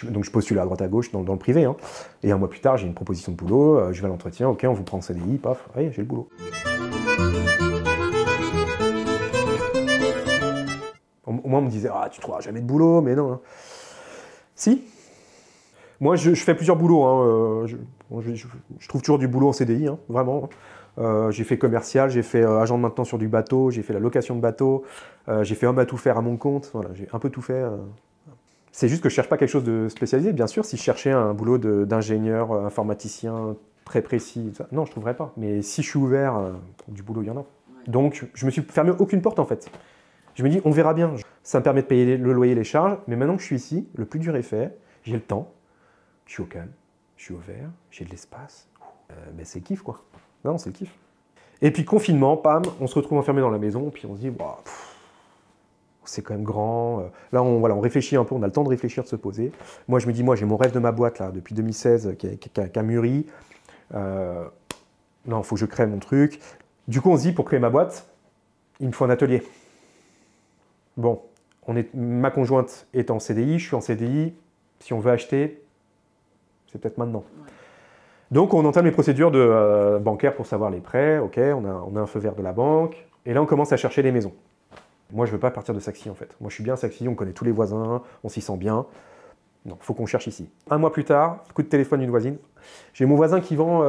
donc je postule à droite à gauche dans le privé. Hein, et un mois plus tard, j'ai une proposition de boulot. Je vais à l'entretien. Ok, on vous prend en CDI. Paf, allez, j'ai le boulot. Au moins, on me disait, tu trouveras jamais de boulot, mais non. Hein. Si. Moi, je fais plusieurs boulots. Hein. Je trouve toujours du boulot en CDI, hein, vraiment. J'ai fait commercial, j'ai fait agent de maintenance sur du bateau, j'ai fait la location de bateau, j'ai fait homme à tout faire à mon compte. Voilà, j'ai un peu tout fait. C'est juste que je ne cherche pas quelque chose de spécialisé. Bien sûr, si je cherchais un boulot d'ingénieur, informaticien très précis, non, je ne trouverais pas. Mais si je suis ouvert, du boulot, il y en a. Donc, je ne me suis fermé aucune porte, en fait. Je me dis, on verra bien. Ça me permet de payer le loyer, les charges. Mais maintenant que je suis ici, le plus dur est fait. J'ai le temps. Je suis au calme. Je suis au vert. J'ai de l'espace. C'est le kiff, quoi. Non, c'est le kiff. Et puis, confinement, pam, on se retrouve enfermé dans la maison. Puis on se dit, c'est quand même grand. Là, on réfléchit un peu. On a le temps de réfléchir, de se poser. Moi, je me dis, j'ai mon rêve de ma boîte, là, depuis 2016, qui a mûri. Non, il faut que je crée mon truc. Du coup, on se dit, pour créer ma boîte, il me faut un atelier. Bon, ma conjointe est en CDI, je suis en CDI. Si on veut acheter, c'est peut-être maintenant. Ouais. Donc, on entame les procédures bancaires pour savoir les prêts. Ok, on a un feu vert de la banque. Et là, on commence à chercher les maisons. Moi, je ne veux pas partir de Saxy, en fait. Moi, je suis bien à Saxy, on connaît tous les voisins, on s'y sent bien. Non, il faut qu'on cherche ici. Un mois plus tard, coup de téléphone d'une voisine. J'ai mon voisin qui vend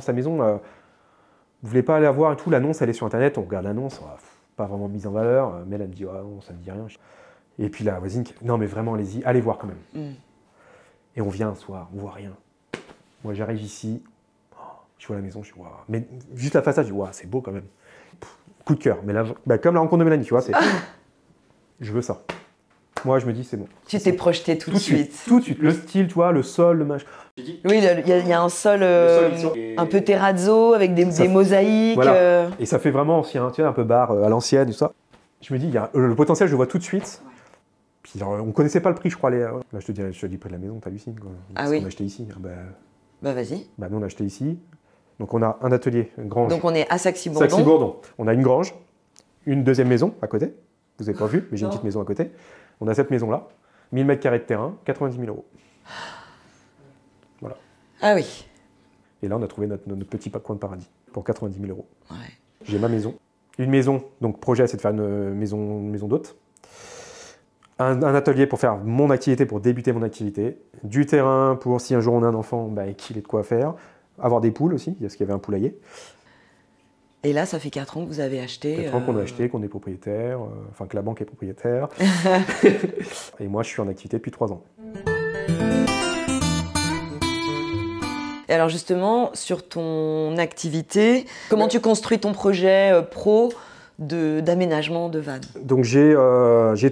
sa maison. Vous ne voulez pas aller la voir et tout. L'annonce, elle est sur Internet. On regarde l'annonce. Pas vraiment mise en valeur, mais elle me dit non, ça me dit rien. Et puis la voisine, non mais vraiment allez-y, allez voir quand même. Et on vient un soir, on voit rien. Moi j'arrive ici, je vois la maison, je dis mais juste la façade, je dis c'est beau quand même. Coup de cœur, mais là, comme la rencontre de Mélanie, tu vois, je veux ça. Moi je me dis c'est bon. Tu t'es projeté tout de suite. Tout de suite, le style, tu vois, le sol, le machin. Oui, il y a un sol un peu terrazzo avec des mosaïques. Voilà. Et ça fait vraiment ancien, tu vois, un peu bar à l'ancienne, tout ça. Je me dis, le potentiel, je le vois tout de suite. Puis on ne connaissait pas le prix, je crois. Là, je te dis le prix de la maison, t'hallucines. Ah oui. On a acheté ici. Bah vas-y. Nous, on a acheté ici. Donc on a un atelier, une grange. Donc on est à Saxy-Bourdon. Saxy-Bourdon. On a une grange, une deuxième maison à côté. Vous n'avez pas vu, mais j'ai une petite maison à côté. On a cette maison-là, 1000 m² de terrain, 90 000 €. Voilà. Ah oui. Et là, on a trouvé notre petit coin de paradis pour 90 000 €. Ouais. J'ai ma maison. Une maison, donc projet, c'est de faire une maison d'hôte. Un atelier pour faire mon activité, pour débuter mon activité. Du terrain pour, si un jour on a un enfant, qu'il ait de quoi faire. Avoir des poules aussi, parce qu'il y avait un poulailler. Et là, ça fait 4 ans que vous avez acheté. 4 ans qu'on a acheté, qu'on est propriétaire, que la banque est propriétaire. Et moi, je suis en activité depuis 3 ans. Et alors justement, sur ton activité, comment tu construis ton projet pro d'aménagement de van? Donc j'ai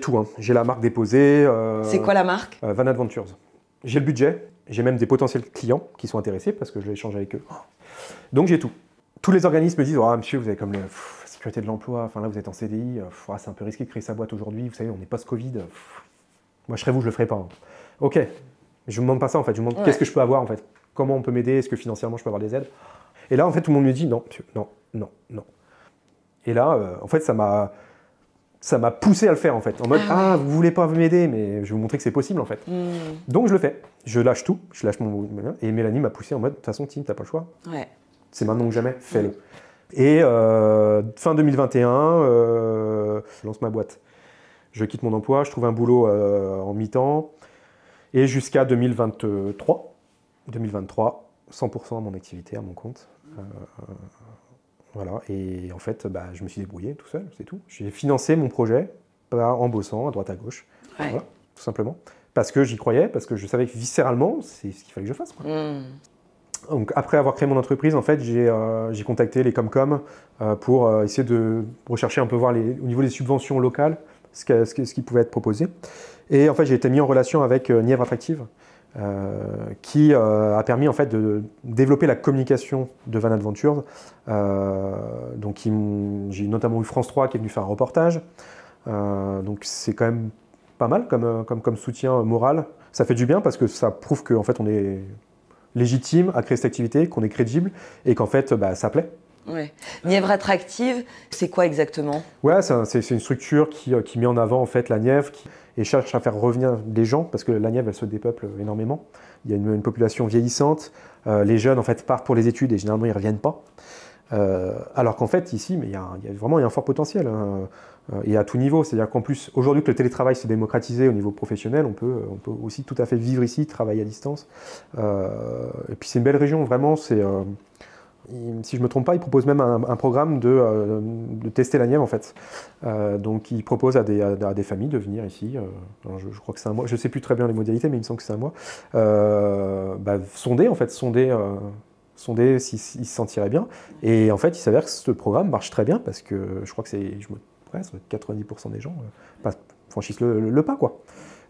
tout. Hein. J'ai la marque déposée. C'est quoi la marque? Van Adventures. J'ai le budget. J'ai même des potentiels clients qui sont intéressés parce que je échange avec eux. Donc j'ai tout. Tous les organismes me disent « monsieur, vous avez comme la sécurité de l'emploi, enfin là vous êtes en CDI, c'est un peu risqué de créer sa boîte aujourd'hui, vous savez, on est post-Covid. Moi je serais vous, je le ferais pas. Hein. » Ok, je ne me demande pas ça en fait, je me demande qu'est-ce que je peux avoir en fait. Comment on peut m'aider? Est-ce que financièrement je peux avoir des aides? Et là en fait tout le monde me dit « non, monsieur, non, non, non ». Et là en fait ça m'a poussé à le faire en fait, en mode vous voulez pas m'aider, mais je vais vous montrer que c'est possible en fait. Donc je le fais, je lâche tout, je lâche mon... Et Mélanie m'a poussé en mode, de toute façon Tim, t'as pas le choix. Ouais. C'est maintenant que jamais, fais-le. Et fin 2021, je lance ma boîte. Je quitte mon emploi, je trouve un boulot en mi-temps, et jusqu'à 2023, 100% à mon activité, à mon compte. Voilà, et en fait, je me suis débrouillé tout seul, c'est tout. J'ai financé mon projet en bossant à droite à gauche, voilà, tout simplement. Parce que j'y croyais, parce que je savais que viscéralement, c'est ce qu'il fallait que je fasse. Quoi. Donc après avoir créé mon entreprise, en fait, j'ai contacté les Comcom pour essayer de rechercher un peu voir au niveau des subventions locales, ce qui pouvait être proposé. Et en fait, j'ai été mis en relation avec Nièvre Attractive, qui a permis en fait de développer la communication de Van Adventures. Donc j'ai notamment eu France 3 qui est venu faire un reportage. Donc c'est quand même pas mal comme soutien moral. Ça fait du bien parce que ça prouve qu'en fait on est légitime à créer cette activité, qu'on est crédible et qu'en fait ça plaît. Ouais. Nièvre Attractive, c'est quoi exactement? Ouais, c'est une structure qui met en avant en fait la Nièvre et cherche à faire revenir les gens parce que la Nièvre elle se dépeuple énormément. Il y a une population vieillissante. Les jeunes en fait partent pour les études et généralement ils ne reviennent pas. Alors qu'en fait ici, mais il y a vraiment un fort potentiel hein, et à tout niveau. C'est-à-dire qu'en plus aujourd'hui que le télétravail s'est démocratisé au niveau professionnel, on peut aussi tout à fait vivre ici, travailler à distance. Et puis c'est une belle région vraiment. Si je ne me trompe pas, ils proposent même un programme de tester la Nièvre en fait. Donc ils proposent à des familles de venir ici. Je crois que c'est un mois. Je ne sais plus très bien les modalités, mais il me semble que c'est un mois. Sonder s'ils se sentiraient bien. Et en fait, il s'avère que ce programme marche très bien parce que je crois que 90% des gens franchissent le pas, quoi.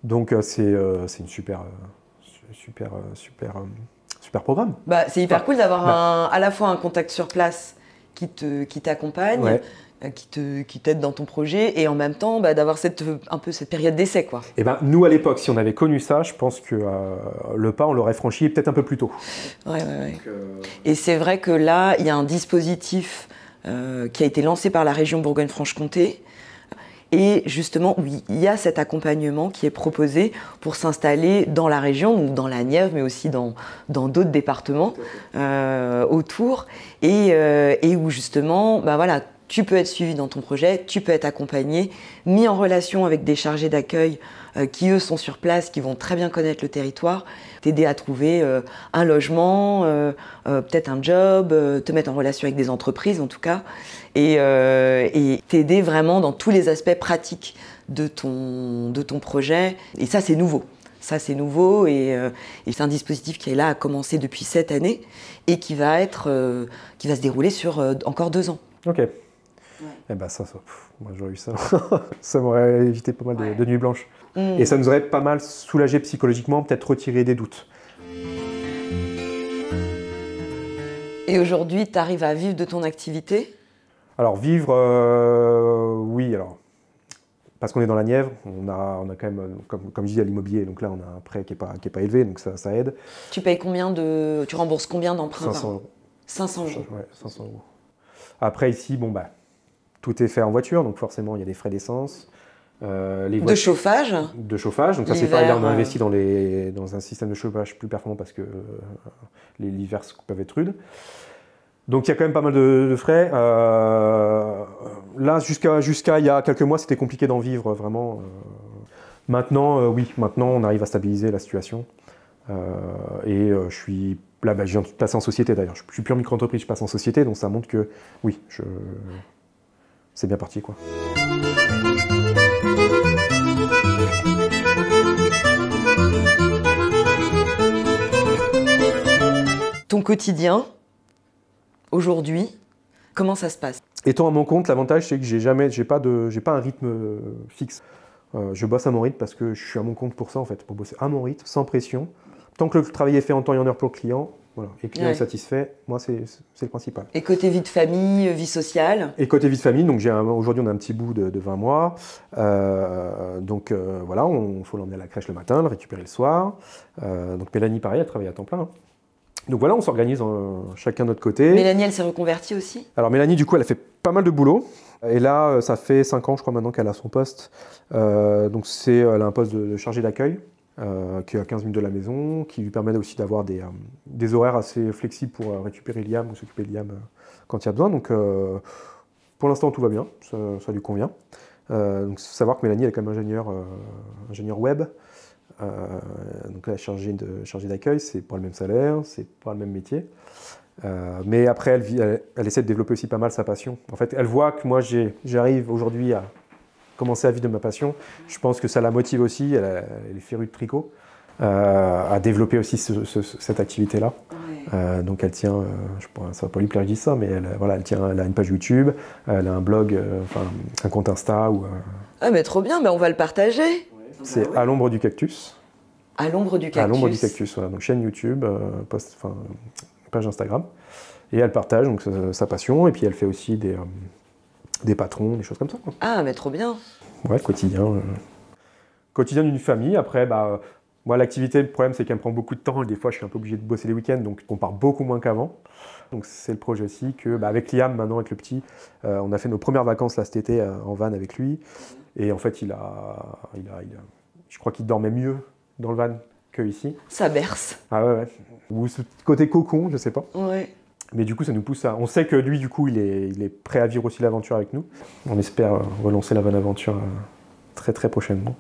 Donc c'est une super programme. C'est hyper cool d'avoir à la fois un contact sur place qui t'accompagne, qui t'aide dans ton projet, et en même temps d'avoir un peu cette période d'essai, quoi. Et nous à l'époque, si on avait connu ça, je pense que le pas on l'aurait franchi peut-être un peu plus tôt. Ouais. Et c'est vrai que là, il y a un dispositif qui a été lancé par la région Bourgogne-Franche-Comté. Et justement, oui, il y a cet accompagnement qui est proposé pour s'installer dans la région, donc dans la Nièvre, mais aussi dans d'autres départements autour, et où justement, tu peux être suivi dans ton projet, tu peux être accompagné, mis en relation avec des chargés d'accueil qui, eux, sont sur place, qui vont très bien connaître le territoire, t'aider à trouver un logement, peut-être un job, te mettre en relation avec des entreprises en tout cas, et t'aider vraiment dans tous les aspects pratiques de ton projet. Et ça, c'est nouveau. Et c'est un dispositif qui est là, a commencé depuis cette année et qui va se dérouler sur encore 2 ans. Ok. Ouais. Moi j'aurais eu ça. Ça m'aurait évité pas mal de nuits blanches. Et ça nous aurait pas mal soulagé psychologiquement, peut-être retiré des doutes. Et aujourd'hui, tu arrives à vivre de ton activité? Alors vivre, oui. Alors Parce qu'on est dans la Nièvre, on a quand même, comme je dis, à l'immobilier, donc là on a un prêt qui est pas élevé, donc ça aide. Tu rembourses combien d'emprunts? 500 euros. 500 euros. Ouais, 500 euros. Après ici, tout est fait en voiture, donc forcément il y a des frais d'essence. De chauffage. De chauffage, donc ça c'est L'hiver, pareil, là on a investi dans un système de chauffage plus performant parce que l'hiver peuvent être rudes. Donc il y a quand même pas mal de frais. Là, jusqu'à il y a quelques mois, c'était compliqué d'en vivre vraiment. Maintenant, oui, maintenant on arrive à stabiliser la situation. Je suis là, je viens de passer en société d'ailleurs. Je suis plus en micro-entreprise, je passe en société, donc ça montre que oui, c'est bien parti quoi. Ton quotidien, aujourd'hui, comment ça se passe? Étant à mon compte, l'avantage c'est que j'ai pas un rythme fixe. Je bosse à mon rythme parce que je suis à mon compte pour ça en fait, pour bosser à mon rythme, sans pression. Tant que le travail est fait en temps et en heure pour le client, voilà, et le client est satisfait, moi c'est le principal. Et côté vie de famille, vie sociale? Et côté vie de famille, donc aujourd'hui on a un petit bout de 20 mois, voilà, faut l'emmener à la crèche le matin, le récupérer le soir. Donc Mélanie pareil, elle travaille à temps plein. Hein. Donc voilà, on s'organise chacun de notre côté. Mélanie, elle s'est reconvertie aussi? Alors Mélanie, du coup, elle a fait pas mal de boulot. Et là, ça fait 5 ans, je crois, maintenant qu'elle a son poste. Donc elle a un poste de chargé d'accueil, qui est à 15 minutes de la maison, qui lui permet aussi d'avoir des horaires assez flexibles pour récupérer Liam ou s'occuper de Liam quand il y a besoin. Donc pour l'instant, tout va bien, ça lui convient. Donc il faut savoir que Mélanie, elle est quand même ingénieure web. Donc là, chargée d'accueil, c'est pas le même salaire, c'est pas le même métier. Mais après, elle essaie de développer aussi pas mal sa passion. En fait, elle voit que moi, j'arrive aujourd'hui à commencer à vivre de ma passion. Je pense que ça la motive aussi, elle est férue de tricot, à développer aussi cette activité-là. Ouais. Donc elle tient, ça va pas lui plaire que je dise ça, mais elle a une page YouTube, elle a un blog, un compte Insta. Ah mais trop bien, on va le partager. C'est À l'ombre du cactus. À l'ombre du cactus. À l'ombre du cactus, voilà. Donc chaîne YouTube, page Instagram. Et elle partage donc sa passion, et puis elle fait aussi des patrons, des choses comme ça. Quoi. Ah, mais trop bien. Ouais, quotidien d'une famille. Après, moi, l'activité, le problème, c'est qu'elle me prend beaucoup de temps, et des fois, je suis un peu obligé de bosser les week-ends, donc on part beaucoup moins qu'avant. Donc c'est le projet aussi que, avec Liam, maintenant, avec le petit, on a fait nos premières vacances là, cet été en van avec lui. Et en fait, je crois qu'il dormait mieux dans le van que ici. Ça berce. Ah ouais. Ou ce côté cocon, je sais pas. Ouais. Mais du coup, ça nous pousse à... On sait que lui, du coup, il est prêt à vivre aussi l'aventure avec nous. On espère relancer la bonne aventure très très prochainement.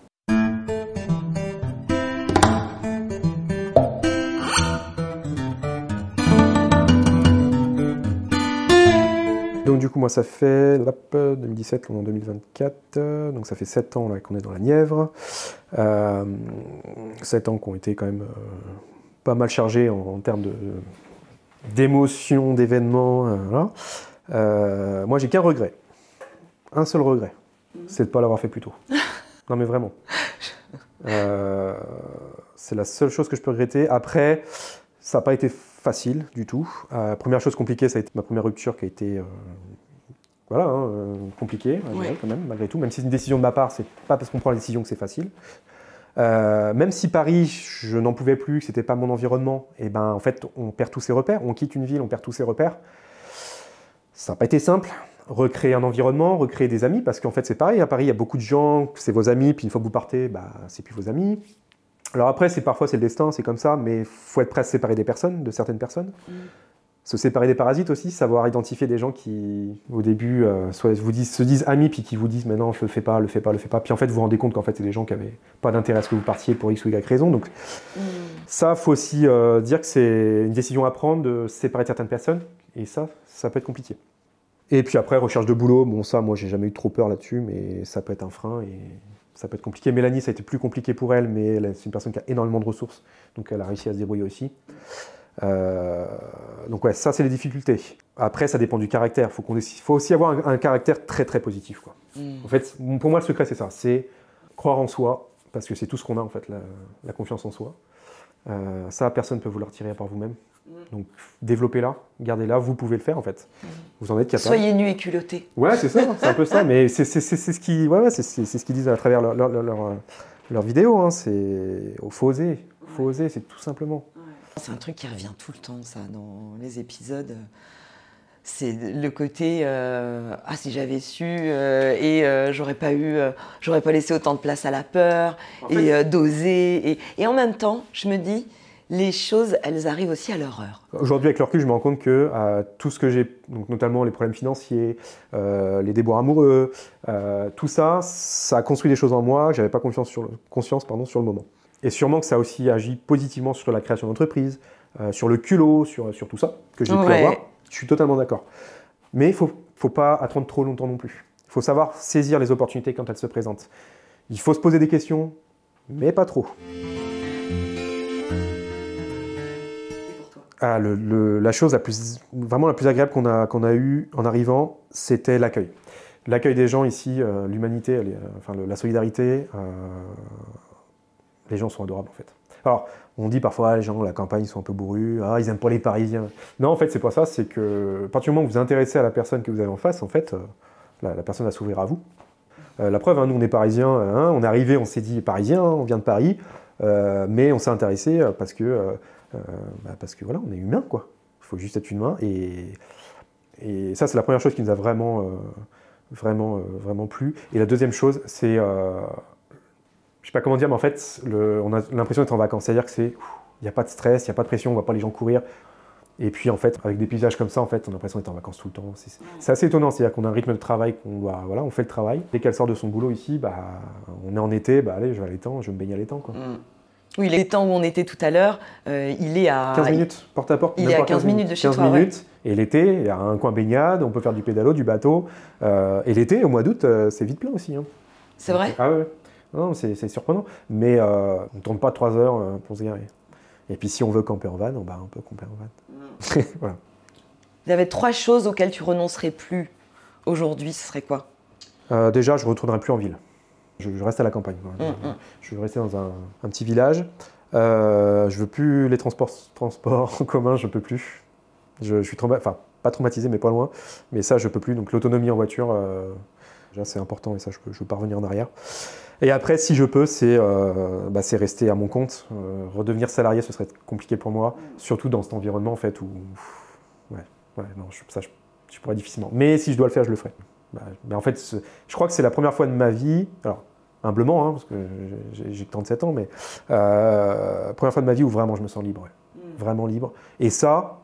Donc du coup, moi, ça fait 2017, on est en 2024, donc ça fait 7 ans là, qu'on est dans la Nièvre. 7 ans qui ont été quand même pas mal chargés en termes d'émotions, d'événements. Voilà. Moi, j'ai qu'un regret. Un seul regret. C'est de ne pas l'avoir fait plus tôt. Non, mais vraiment. C'est la seule chose que je peux regretter. Après, ça n'a pas été facile du tout. Première chose compliquée, ça a été ma première rupture qui a été compliquée quand même, malgré tout. Même si c'est une décision de ma part, c'est pas parce qu'on prend la décision que c'est facile. Même si Paris, je n'en pouvais plus, que c'était pas mon environnement, et en fait, on perd tous ses repères. On quitte une ville, on perd tous ses repères. Ça n'a pas été simple. Recréer un environnement, recréer des amis, parce qu'en fait, c'est pareil. À Paris, il y a beaucoup de gens, c'est vos amis, puis une fois que vous partez, c'est plus vos amis. Alors après, parfois c'est le destin, c'est comme ça, mais il faut être prêt à se séparer de certaines personnes. Se séparer des parasites aussi, savoir identifier des gens qui, au début, se disent amis, puis qui vous disent « mais non, je le fais pas ». Puis en fait, vous vous rendez compte qu'en fait, c'est des gens qui n'avaient pas d'intérêt à ce que vous partiez pour X ou Y raison. Donc ça, il faut aussi dire que c'est une décision à prendre de se séparer de certaines personnes, et ça peut être compliqué. Et puis après, recherche de boulot, bon ça, moi, j'ai jamais eu trop peur là-dessus, mais ça peut être un frein, et ça peut être compliqué. Mélanie, ça a été plus compliqué pour elle, mais c'est une personne qui a énormément de ressources, donc elle a réussi à se débrouiller aussi. Donc ouais, ça c'est les difficultés. Après, ça dépend du caractère. Faut aussi avoir un caractère très très positif, quoi. En fait, pour moi, le secret c'est ça, c'est croire en soi, parce que c'est tout ce qu'on a en fait, la confiance en soi. Ça, personne ne peut vous le retirer à part vous-même. Donc développez-la, gardez-la, vous pouvez le faire en fait. Vous en êtes capable. Soyez nus et culottés. Ouais, c'est ça, c'est un peu ça, mais c'est ce qu'ils c'est ce qu'ils disent à travers leur vidéo. Hein. Faut oser, c'est tout simplement. C'est un truc qui revient tout le temps, ça, dans les épisodes. C'est le côté ah, si j'avais su j'aurais pas laissé autant de place à la peur d'oser et en même temps je me dis les choses elles arrivent aussi à leur heure. Aujourd'hui avec le recul je me rends compte que tout ce que j'ai, donc notamment les problèmes financiers, les déboires amoureux, tout ça a construit des choses en moi que j'avais pas conscience sur le moment. Et sûrement que ça a aussi agi positivement sur la création d'entreprise, sur le culot, sur tout ça que j'ai pu avoir. Je suis totalement d'accord. Mais il ne faut pas attendre trop longtemps non plus. Il faut savoir saisir les opportunités quand elles se présentent. Il faut se poser des questions, mais pas trop. Ah, la chose vraiment la plus agréable qu'on a eue en arrivant, c'était l'accueil. L'accueil des gens ici, l'humanité, la solidarité, les gens sont adorables en fait. Alors, on dit parfois, les gens de la campagne ils sont un peu bourrus, ils n'aiment pas les Parisiens. Non, en fait, c'est pas ça, c'est que à partir du moment où vous vous intéressez à la personne que vous avez en face, en fait, la personne va s'ouvrir à vous. La preuve, nous on est Parisiens, on est arrivés, on s'est dit Parisien, on vient de Paris, mais on s'est intéressé parce que voilà, on est humain, quoi. Il faut juste être humain, et ça, c'est la première chose qui nous a vraiment plu. Et la deuxième chose, c'est... je sais pas comment dire, mais en fait, on a l'impression d'être en vacances. C'est-à-dire que il n'y a pas de stress, il n'y a pas de pression, on ne voit pas les gens courir. Et puis, en fait, avec des paysages comme ça, en fait, on a l'impression d'être en vacances tout le temps. C'est assez étonnant, c'est-à-dire qu'on a un rythme de travail on fait le travail. Dès qu'elle sort de son boulot ici, on est en été, allez, je vais à l'étang, je vais me baigner à l'étang, quoi. Oui, l'étang où on était tout à l'heure, il est à... 15 minutes, porte à porte. Il est à 15 minutes de chez toi, 15 minutes, et l'été, il y a un coin baignade, on peut faire du pédalo, du bateau. Et l'été, au mois d'août, c'est vite plein aussi. Hein. C'est vrai ? Ah ouais. Non, c'est surprenant, mais on ne tourne pas 3 heures pour se garer. Et puis si on veut camper en van, on peut camper en van. Voilà. Il y avait 3 choses auxquelles tu renoncerais plus aujourd'hui, ce serait quoi ? Déjà, je ne retournerai plus en ville. Je reste à la campagne. Je veux rester dans un petit village. Je ne veux plus les transports en commun, je ne peux plus. Je suis pas traumatisé, mais pas loin. Mais ça, je ne peux plus. Donc l'autonomie en voiture, déjà, c'est important et ça, je veux pas revenir en arrière. Et après, si je peux, c'est rester à mon compte. Redevenir salarié, ce serait compliqué pour moi, surtout dans cet environnement en fait où, je pourrais difficilement. Mais si je dois le faire, je le ferai. En fait, je crois que c'est la première fois de ma vie, alors humblement, parce que j'ai 37 ans, mais première fois de ma vie où vraiment je me sens libre, vraiment libre. Et ça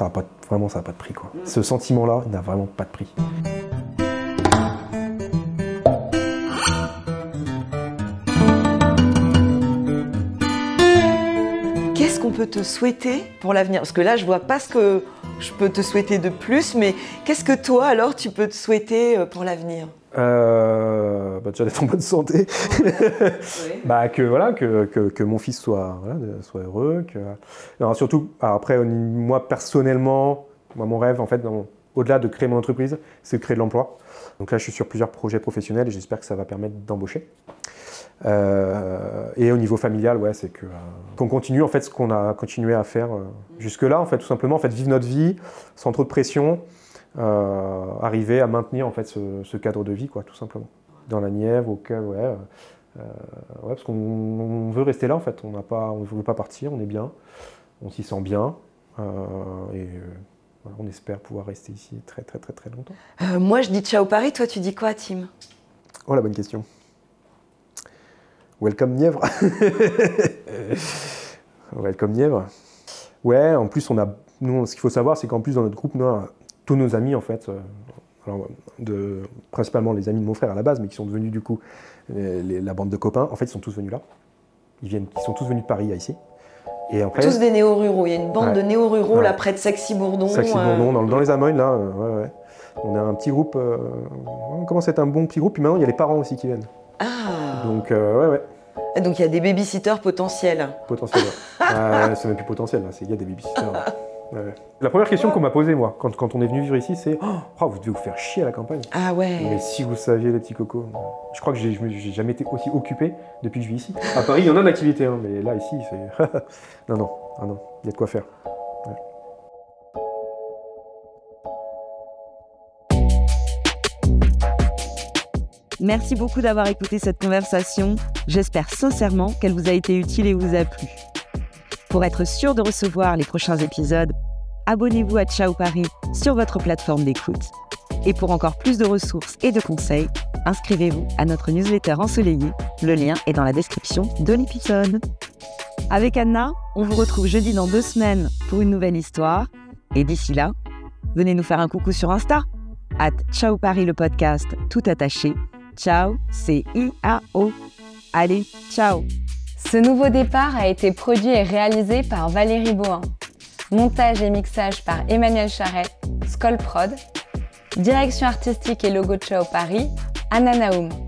n'a pas de prix, quoi. Ce sentiment-là, il n'a vraiment pas de prix. Qu'est-ce qu'on peut te souhaiter pour l'avenir ? Parce que là, je vois pas ce que je peux te souhaiter de plus, mais qu'est-ce que toi, alors, tu peux te souhaiter pour l'avenir ? Déjà d'être en bonne santé, que mon fils soit heureux, surtout après moi personnellement, mon rêve en fait, au-delà de créer mon entreprise, c'est de créer de l'emploi. Donc là je suis sur plusieurs projets professionnels et j'espère que ça va permettre d'embaucher. Et au niveau familial, c'est qu'on continue en fait ce qu'on a continué à faire jusque-là, en fait, tout simplement, en fait, vivre notre vie sans trop de pression, arriver à maintenir en fait ce cadre de vie, quoi, tout simplement. Dans la Nièvre, au cas, parce qu'on veut rester là en fait, on ne veut pas partir, on est bien, on s'y sent bien, on espère pouvoir rester ici très très très très longtemps. Moi je dis ciao Paris, toi tu dis quoi, Tim ? Oh la bonne question. Welcome Nièvre. Welcome Nièvre. Ouais, en plus nous, ce qu'il faut savoir, c'est qu'en plus dans notre groupe, nous, tous nos amis en fait, principalement les amis de mon frère à la base, mais qui sont devenus du coup la bande de copains, en fait ils sont tous venus là. Ils sont tous venus de Paris à ici. Et après, tous des néo-ruraux, il y a une bande de néo-ruraux là près de Saxy-Bourdon. Saxy-Bourdon, dans les Amoynes là, on a un petit groupe, on commence à être un bon petit groupe, puis maintenant il y a les parents aussi qui viennent. Ah. Donc Donc il y a des baby-sitters potentiels. C'est même plus potentiel, il y a des baby-sitters. La première question qu'on m'a posée, moi, quand on est venu vivre ici, c'est vous devez vous faire chier à la campagne. Ah ouais. Mais si vous saviez, les petits cocos. Je crois que j'ai jamais été aussi occupé depuis que je vis ici. À Paris, il y en a de l'activité, mais là, ici, c'est... Non. Ah non, il y a de quoi faire. Ouais. Merci beaucoup d'avoir écouté cette conversation. J'espère sincèrement qu'elle vous a été utile et vous a plu. Pour être sûr de recevoir les prochains épisodes, abonnez-vous à Ciao Paris sur votre plateforme d'écoute. Et pour encore plus de ressources et de conseils, inscrivez-vous à notre newsletter ensoleillée. Le lien est dans la description de l'épisode. Avec Anna, on vous retrouve jeudi dans 2 semaines pour une nouvelle histoire. Et d'ici là, venez nous faire un coucou sur Insta, @Ciao Paris le podcast, tout attaché. Ciao, C-I-A-O. Allez, ciao. Ce nouveau départ a été produit et réalisé par Valérie Bohin. Montage et mixage par Emmanuel Charret, Skoll Prod. Direction artistique et logo Ciao Paris, Anna Naoum.